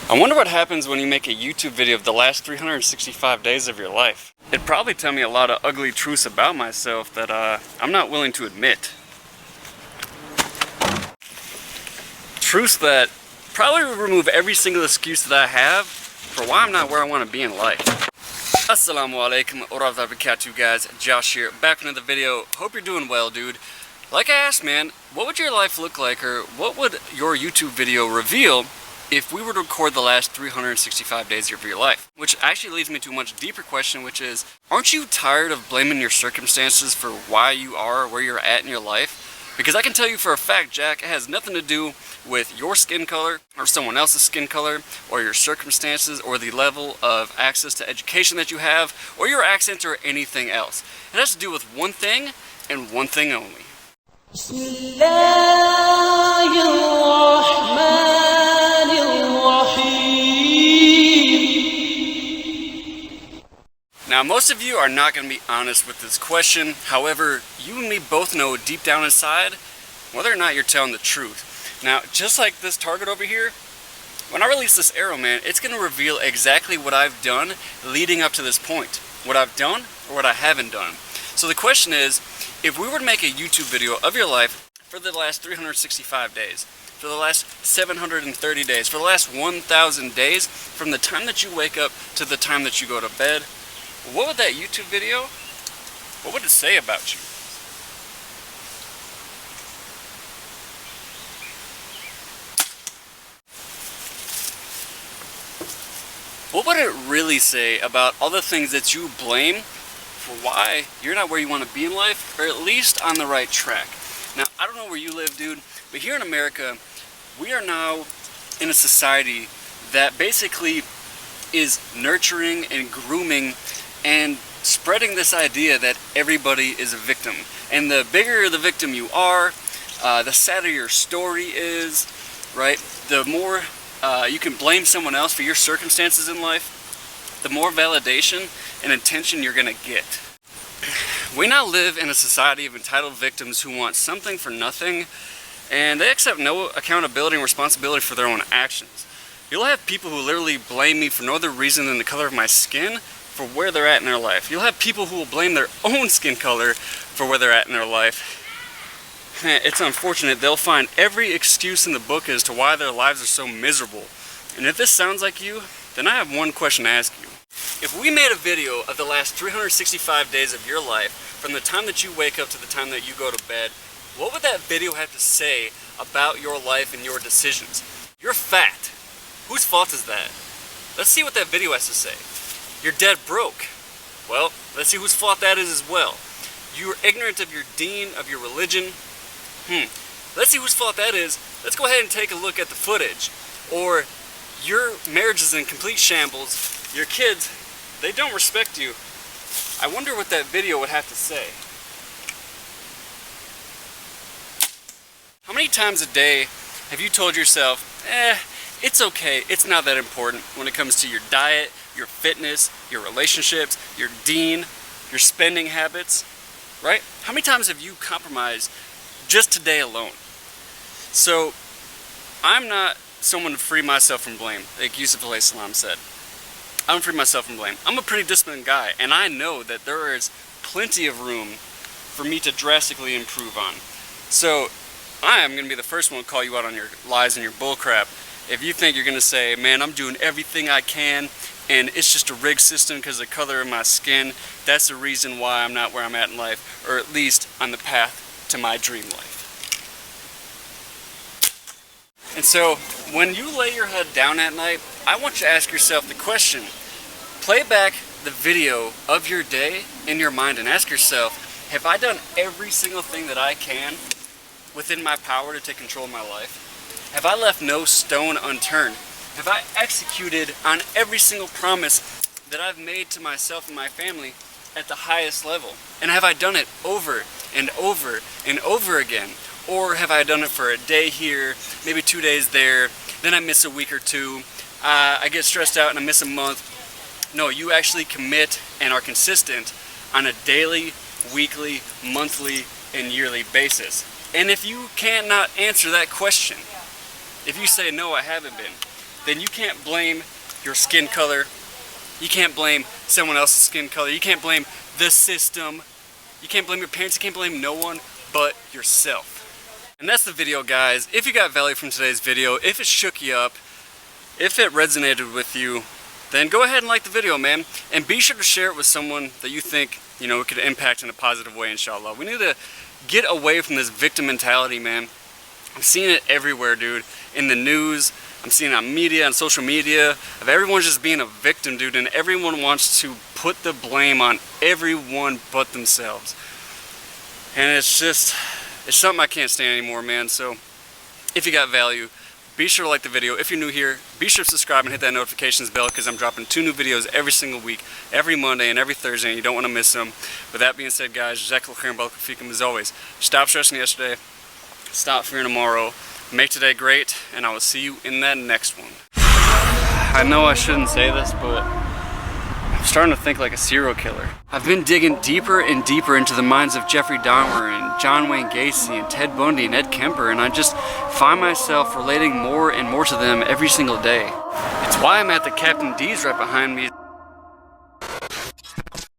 I wonder what happens when you make a YouTube video of the last 365 days of your life. It'd probably tell me a lot of ugly truths about myself that I'm not willing to admit. Truths that probably would remove every single excuse that I have for why I'm not where I want to be in life. As-Salaamu Alaykum Wa Rahmatullahi, guys. Josh here, back with another video. Hope you're doing well, dude. Like I asked, man, what would your life look like, or what would your YouTube video reveal if we were to record the last 365 days of your life? Which actually leads me to a much deeper question, which is, aren't you tired of blaming your circumstances for why you are where you're at in your life? Because I can tell you for a fact, Jack, it has nothing to do with your skin color or someone else's skin color or your circumstances or the level of access to education that you have or your accent or anything else. It has to do with one thing and one thing only. Now, most of you are not going to be honest with this question. However, you and me both know deep down inside whether or not you're telling the truth. Now, just like this target over here, when I release this arrow, man, it's going to reveal exactly what I've done leading up to this point. What I've done or what I haven't done. So the question is, if we were to make a YouTube video of your life for the last 365 days, for the last 730 days, for the last 1,000 days, from the time that you wake up to the time that you go to bed, what would that YouTube video, what would it say about you? What would it really say about all the things that you blame for why you're not where you want to be in life, or at least on the right track? Now, I don't know where you live, dude, but here in America, we are now in a society that basically is nurturing and grooming and spreading this idea that everybody is a victim. And the bigger the victim you are, the sadder your story is, right? The more you can blame someone else for your circumstances in life, the more validation and attention you're gonna get. We now live in a society of entitled victims who want something for nothing, and they accept no accountability and responsibility for their own actions. You'll have people who literally blame me for no other reason than the color of my skin for where they're at in their life. You'll have people who will blame their own skin color for where they're at in their life. It's unfortunate. They'll find every excuse in the book as to why their lives are so miserable. And if this sounds like you, then I have one question to ask you. If we made a video of the last 365 days of your life, from the time that you wake up to the time that you go to bed, what would that video have to say about your life and your decisions? You're fat. Whose fault is that? Let's see what that video has to say. You're dead broke. Well, let's see whose fault that is as well. You're ignorant of your deen, of your religion. Let's see whose fault that is. Let's go ahead and take a look at the footage. Or your marriage is in complete shambles. Your kids, they don't respect you. I wonder what that video would have to say. How many times a day have you told yourself, it's okay, it's not that important when it comes to your diet, your fitness, your relationships, your deen, your spending habits, right? How many times have you compromised just today alone? So, I'm not someone to free myself from blame, like Yusuf alayhi salam said. I don't free myself from blame. I'm a pretty disciplined guy, and I know that there is plenty of room for me to drastically improve on. So, I am going to be the first one to call you out on your lies and your bullcrap. If you think you're going to say, man, I'm doing everything I can, and it's just a rigged system because of the color of my skin, that's the reason why I'm not where I'm at in life, or at least on the path to my dream life. And so, when you lay your head down at night, I want you to ask yourself the question. Play back the video of your day in your mind and ask yourself, have I done every single thing that I can within my power to take control of my life? Have I left no stone unturned? Have I executed on every single promise that I've made to myself and my family at the highest level? And have I done it over and over and over again? Or have I done it for a day here, maybe 2 days there, then I miss a week or two, I get stressed out and I miss a month? No, you actually commit and are consistent on a daily, weekly, monthly, and yearly basis. And if you cannot answer that question, if you say, no, I haven't been, then you can't blame your skin color. You can't blame someone else's skin color. You can't blame the system. You can't blame your parents. You can't blame no one but yourself. And that's the video, guys. If you got value from today's video, if it shook you up, if it resonated with you, then go ahead and like the video, man. And be sure to share it with someone that you think, you know, it could impact in a positive way, inshallah. We need to get away from this victim mentality, man. I'm seeing it everywhere, dude. In the news, I'm seeing it on media, on social media, of everyone just being a victim, dude. And everyone wants to put the blame on everyone but themselves. And it's just, it's something I can't stand anymore, man. So if you got value, be sure to like the video. If you're new here, be sure to subscribe and hit that notifications bell, because I'm dropping 2 new videos every single week, every Monday and every Thursday, and you don't want to miss them. With that being said, guys, Jazakallah khairan, barakallahu feekum, as always. Stop stressing yesterday, stop fearing tomorrow, make today great, and I will see you in that next one. I know I shouldn't say this, but I'm starting to think like a serial killer. I've been digging deeper and deeper into the minds of Jeffrey Dahmer and John Wayne Gacy and Ted Bundy and Ed Kemper, and I just find myself relating more and more to them every single day. It's why I'm at the Captain D's right behind me.